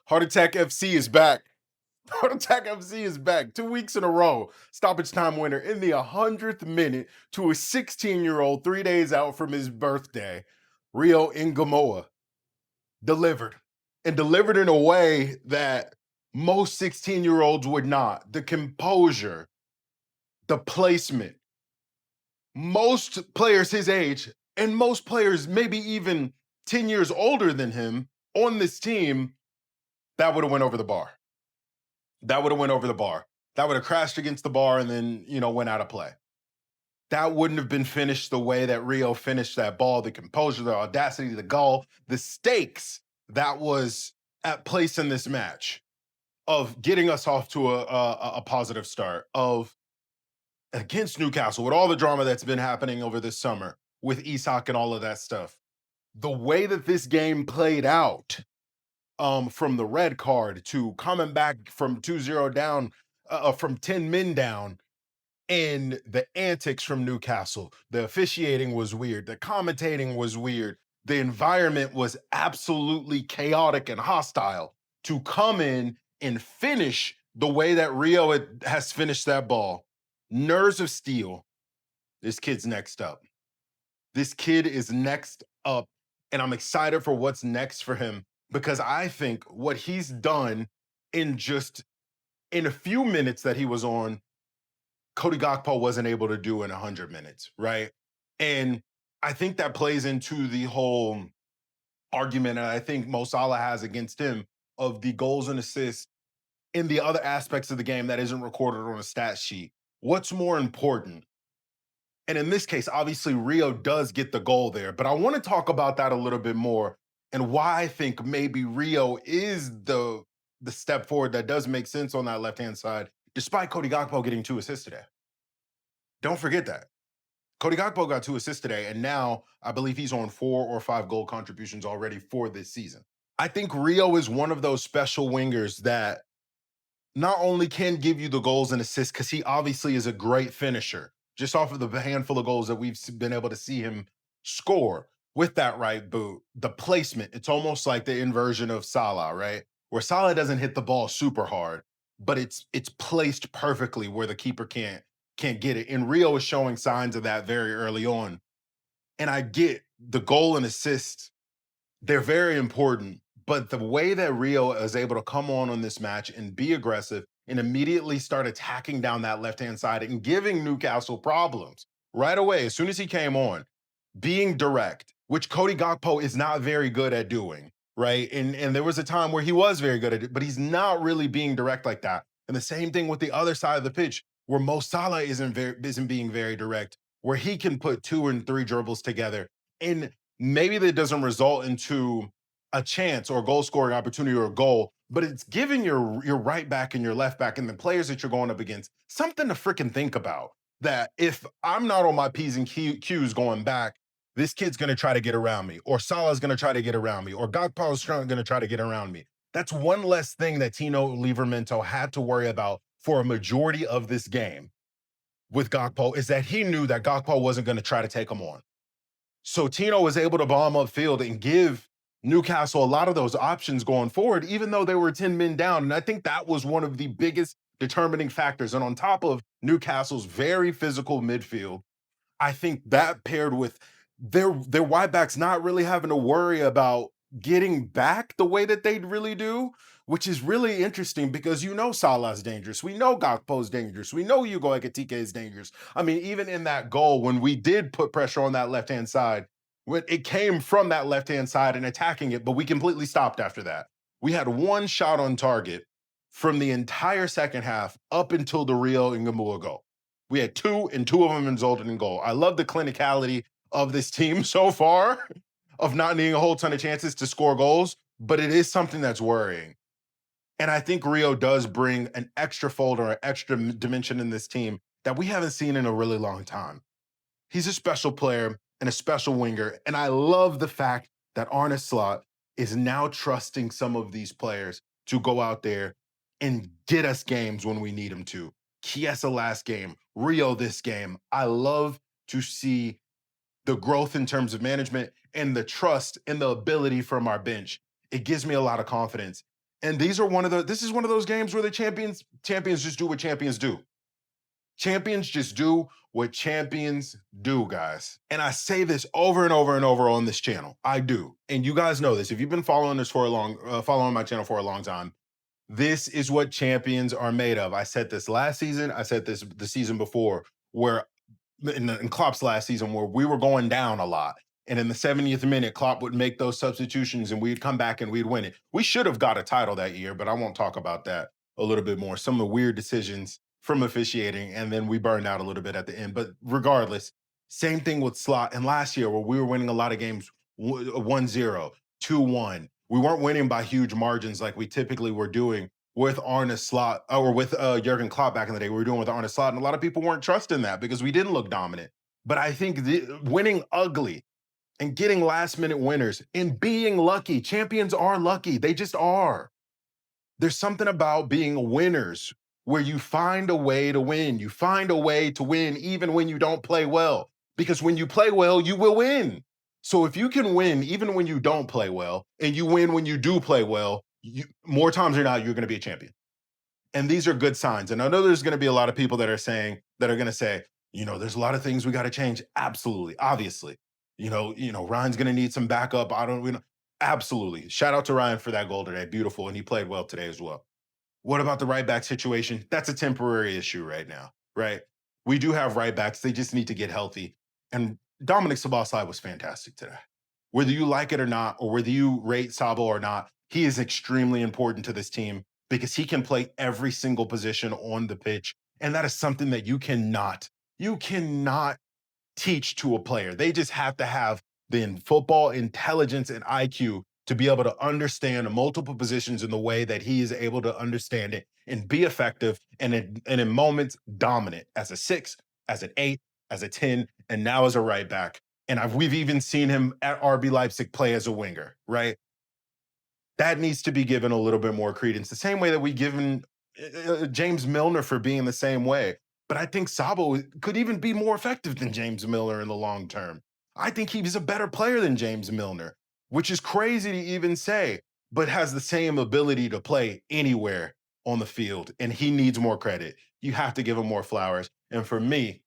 Heart Attack FC is back. Heart Attack FC is back. 2 weeks in a row. Stoppage time winner in the 100th minute to a 16-year-old 3 days out from his birthday. Rio Ngamoa delivered. And delivered in a way that most 16-year-olds would not. The composure, the placement. Most players his age, and most players maybe even 10 years older than him on this team, that would have went over the bar. That would have went over the bar. That would have crashed against the bar and then, went out of play. That wouldn't have been finished the way that Rio finished that ball, the composure, the audacity, the goal, the stakes that was at place in this match of getting us off to a positive start, of against Newcastle with all the drama that's been happening over this summer with Isak and all of that stuff. The way that this game played out, from the red card to coming back from 2-0 down, from 10 men down, and the antics from Newcastle. The officiating was weird. The commentating was weird. The environment was absolutely chaotic and hostile. To come in and finish the way that Rio has finished that ball, nerves of steel. This kid's next up. This kid is next up, and I'm excited for what's next for him, because I think what he's done in a few minutes that he was on, Cody Gakpo wasn't able to do in 100 minutes, right? And I think that plays into the whole argument, and I think Mo Salah has against him, of the goals and assists in the other aspects of the game that isn't recorded on a stat sheet. What's more important? And in this case, obviously, Rio does get the goal there, but I want to talk about that a little bit more and why I think maybe Rio is the step forward that does make sense on that left-hand side, despite Cody Gakpo getting 2 assists today. Don't forget that. Cody Gakpo got 2 assists today, and now I believe he's on 4 or 5 goal contributions already for this season. I think Rio is one of those special wingers that not only can give you the goals and assists, because he obviously is a great finisher, just off of the handful of goals that we've been able to see him score with that right boot, the placement. It's almost like the inversion of Salah, right? Where Salah doesn't hit the ball super hard, but it's placed perfectly where the keeper can't get it. And Rio is showing signs of that very early on. And I get the goal and assist, they're very important. But the way that Rio is able to come on this match and be aggressive and immediately start attacking down that left-hand side and giving Newcastle problems right away, as soon as he came on, being direct, which Cody Gakpo is not very good at doing, right? And there was a time where he was very good at it, but he's not really being direct like that. And the same thing with the other side of the pitch, where Mo Salah isn't being very direct, where he can put 2 and 3 dribbles together. And maybe that doesn't result into a chance or a goal scoring opportunity or a goal, but it's giving your right back and your left back and the players that you're going up against something to freaking think about. That if I'm not on my P's and Q's going back, this kid's going to try to get around me, or Salah's going to try to get around me, or Gakpo's going to try to get around me. That's one less thing that Tino Livramento had to worry about for a majority of this game with Gakpo, is that he knew that Gakpo wasn't going to try to take him on. So Tino was able to bomb upfield and give Newcastle a lot of those options going forward, even though they were 10 men down. And I think that was one of the biggest determining factors. And on top of Newcastle's very physical midfield, I think that paired with their wide backs not really having to worry about getting back the way that they really do, which is really interesting, because Salah's dangerous. We know Gakpo's dangerous. We know Hugo Ekitike is dangerous. I mean, even in that goal, when we did put pressure on that left-hand side, when it came from that left-hand side and attacking it, but we completely stopped after that. We had one shot on target from the entire second half up until the Rio Ngamoa goal. We had 2, and 2 of them resulted in goal. I love the clinicality of this team so far, of not needing a whole ton of chances to score goals, but it is something that's worrying. And I think Rio does bring an extra fold or an extra dimension in this team that we haven't seen in a really long time. He's a special player and a special winger, and I love the fact that Arne Slot is now trusting some of these players to go out there and get us games when we need them to. Chiesa last game, Rio this game. I love to see the growth in terms of management and the trust and the ability from our bench. It gives me a lot of confidence. And this is one of those games where the champions just do what champions do. Champions just do what champions do, guys. And I say this over and over and over on this channel. I do. And you guys know this. If you've been following this for a following my channel for a long time, this is what champions are made of. I said this last season. I said this the season before, where in Klopp's last season, where we were going down a lot. And in the 70th minute, Klopp would make those substitutions and we'd come back and we'd win it. We should have got a title that year, but I won't talk about that a little bit more. Some of the weird decisions from officiating, and then we burned out a little bit at the end. But regardless, same thing with Slot. And last year, where we were winning a lot of games 1-0, 2-1. We weren't winning by huge margins like we typically were doing with Arne Slot or with Jurgen Klopp back in the day. We were doing with Arne Slot, and a lot of people weren't trusting that because we didn't look dominant. But I think winning ugly and getting last minute winners and being lucky, champions are lucky. They just are. There's something about being winners where you find a way to win. You find a way to win even when you don't play well, because when you play well, you will win. So if you can win even when you don't play well, and you win when you do play well, more times than not, you're going to be a champion. And these are good signs. And I know there's going to be a lot of people that are going to say, there's a lot of things we got to change. Absolutely. Obviously. Ryan's going to need some backup. Absolutely. Shout out to Ryan for that goal today. Beautiful. And he played well today as well. What about the right back situation? That's a temporary issue right now, right? We do have right backs. They just need to get healthy. And Dominic Szobo was fantastic today. Whether you like it or not, or whether you rate Szobo or not, he is extremely important to this team because he can play every single position on the pitch. And that is something that you cannot teach to a player. They just have to have the football intelligence and IQ to be able to understand multiple positions in the way that he is able to understand it and be effective and in moments dominant as a 6, as an 8, as a 10, and now as a right back. And we've even seen him at RB Leipzig play as a winger, right? That needs to be given a little bit more credence. The same way that we given James Milner for being the same way. But I think Szobo could even be more effective than James Milner in the long term. I think he's a better player than James Milner, which is crazy to even say, but has the same ability to play anywhere on the field. And he needs more credit. You have to give him more flowers. And for me,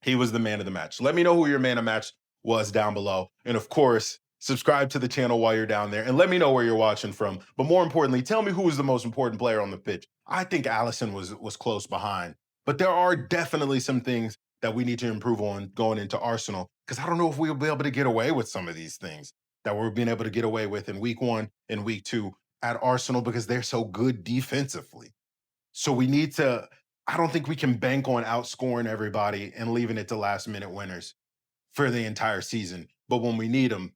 he was the man of the match. Let me know who your man of match was down below. And of course, subscribe to the channel while you're down there and let me know where you're watching from. But more importantly, tell me who was the most important player on the pitch. I think Alisson was close behind. But there are definitely some things that we need to improve on going into Arsenal, because I don't know if we'll be able to get away with some of these things that we're being able to get away with in week 1 and week 2 at Arsenal because they're so good defensively. So we need to, I don't think we can bank on outscoring everybody and leaving it to last minute winners for the entire season. But when we need them,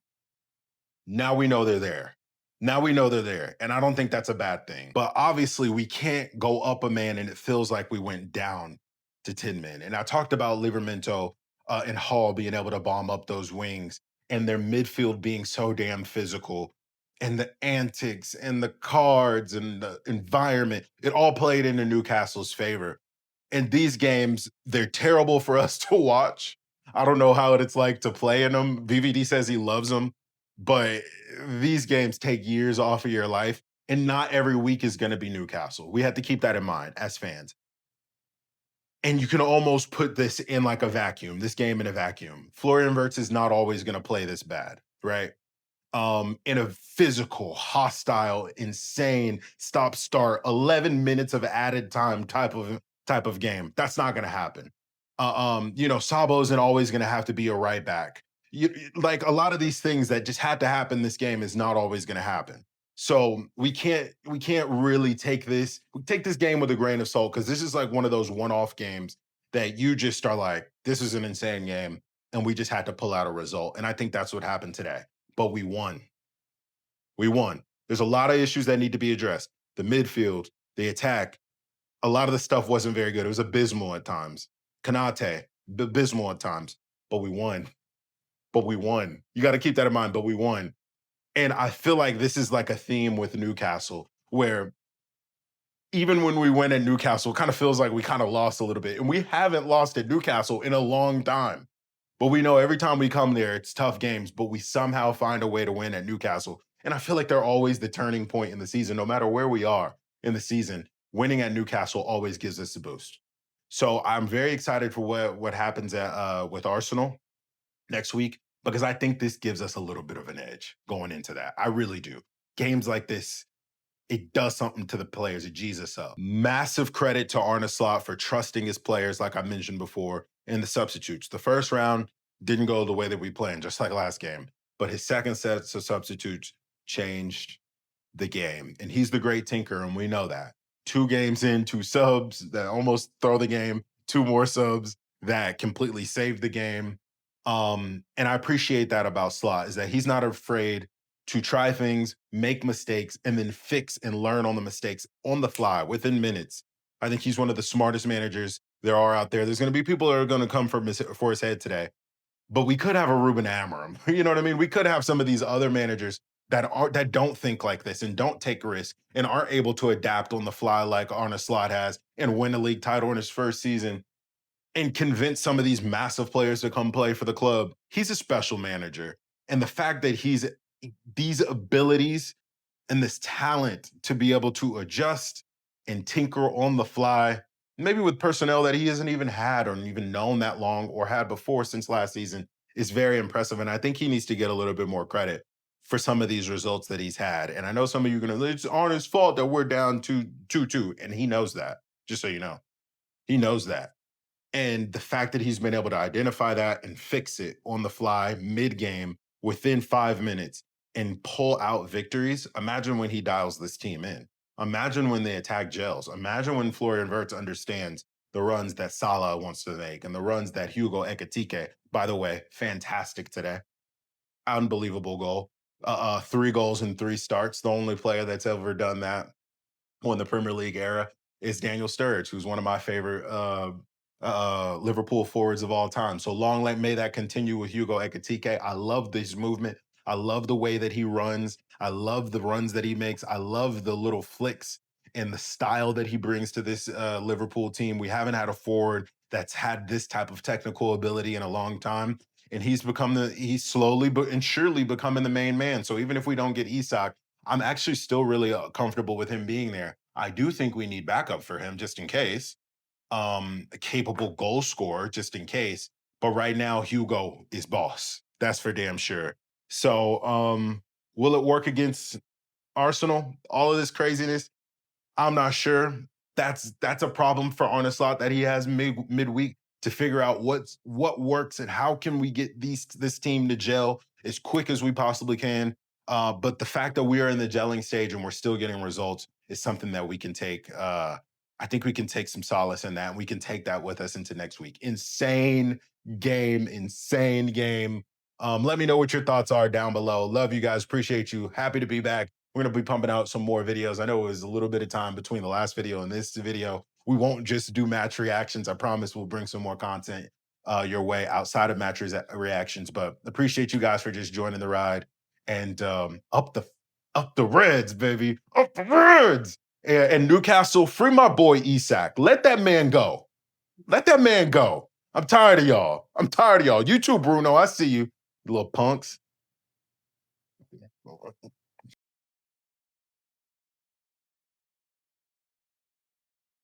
now we know they're there. Now we know they're there. And I don't think that's a bad thing. But obviously, we can't go up a man and it feels like we went down to 10 men. And I talked about Livramento and Hall being able to bomb up those wings and their midfield being so damn physical and the antics and the cards and the environment. It all played into Newcastle's favor. And these games, they're terrible for us to watch. I don't know how it's like to play in them. VVD says he loves them. But these games take years off of your life, and not every week is going to be Newcastle. We have to keep that in mind as fans. And you can almost put this in like a vacuum, this game in a vacuum. Florian Wirtz is not always going to play this bad, right? In a physical, hostile, insane stop-start, 11 minutes of added time type of game. That's not going to happen. Szobo isn't always going to have to be a right back. Like a lot of these things that just had to happen this game is not always going to happen. So we can't really take this game with a grain of salt, because this is like one of those one-off games that you just are like, this is an insane game, and we just had to pull out a result. And I think that's what happened today. But we won. We won. There's a lot of issues that need to be addressed. The midfield, the attack, a lot of the stuff wasn't very good. It was abysmal at times. Kanate, abysmal at times. But we won. But we won. You got to keep that in mind, but we won. And I feel like this is like a theme with Newcastle, where even when we win at Newcastle, it kind of feels like we kind of lost a little bit. And we haven't lost at Newcastle in a long time. But we know every time we come there, it's tough games, but we somehow find a way to win at Newcastle. And I feel like they're always the turning point in the season, no matter where we are in the season. Winning at Newcastle always gives us a boost. So I'm very excited for what happens at with Arsenal next week because I think this gives us a little bit of an edge going into that. I really do. Games like this, it does something to the players. It G's us up. Massive credit to Arne Slot for trusting his players, like I mentioned before, in the substitutes. The first round didn't go the way that we planned, just like last game. But his second set of substitutes changed the game. And he's the great tinker, and we know that. 2 games in, 2 subs that almost throw the game, 2 more subs that completely saved the game. And I appreciate that about Slot, is that he's not afraid to try things, make mistakes, and then fix and learn on the mistakes on the fly within minutes. I think he's one of the smartest managers there are out there. There's going to be people that are going to come for his head today, but we could have a Ruben Amorim. You know what I mean? We could have some of these other managers that don't think like this and don't take risks and aren't able to adapt on the fly like Arne Slot has and win a league title in his first season and convince some of these massive players to come play for the club. He's a special manager. And the fact that he's these abilities and this talent to be able to adjust and tinker on the fly, maybe with personnel that he hasn't even had or even known that long or had before since last season, is very impressive. And I think he needs to get a little bit more credit for some of these results that he's had. And I know some of you are going to, it's on his fault that we're down to 2-2. And he knows that, just so you know. He knows that. And the fact that he's been able to identify that and fix it on the fly mid-game within 5 minutes and pull out victories. Imagine when he dials this team in. Imagine when the attack gels. Imagine when Florian Wirtz understands the runs that Salah wants to make and the runs that Hugo Ekitike, by the way, fantastic today. Unbelievable goal. 3 goals in 3 starts. The only player that's ever done that in the Premier League era is Daniel Sturridge, who's one of my favorite Liverpool forwards of all time. So may that continue with Hugo Ekitike. I love this movement. I love the way that he runs. I love the runs that he makes. I love the little flicks and the style that he brings to this Liverpool team. We haven't had a forward that's had this type of technical ability in a long time. And he's slowly but and surely becoming the main man. So even if we don't get Isak, I'm actually still really comfortable with him being there. I do think we need backup for him just in case, a capable goal scorer just in case. But right now, Hugo is boss. That's for damn sure. So, will it work against Arsenal? All of this craziness, I'm not sure. That's a problem for Arne Slot that he has midweek to figure out what works and how can we get this team to gel as quick as we possibly can. But the fact that we are in the gelling stage and we're still getting results is something that we can take. I think we can take some solace in that, and we can take that with us into next week. Insane game, insane game. Let me know what your thoughts are down below. Love you guys. Appreciate you. Happy to be back. We're going to be pumping out some more videos. I know it was a little bit of time between the last video and this video. We won't just do match reactions. I promise we'll bring some more content your way outside of match reactions. But appreciate you guys for just joining the ride. And up the Reds, baby. Up the Reds. And Newcastle, free my boy Isak. Let that man go. Let that man go. I'm tired of y'all. I'm tired of y'all. You too, Bruno. I see you, you little punks.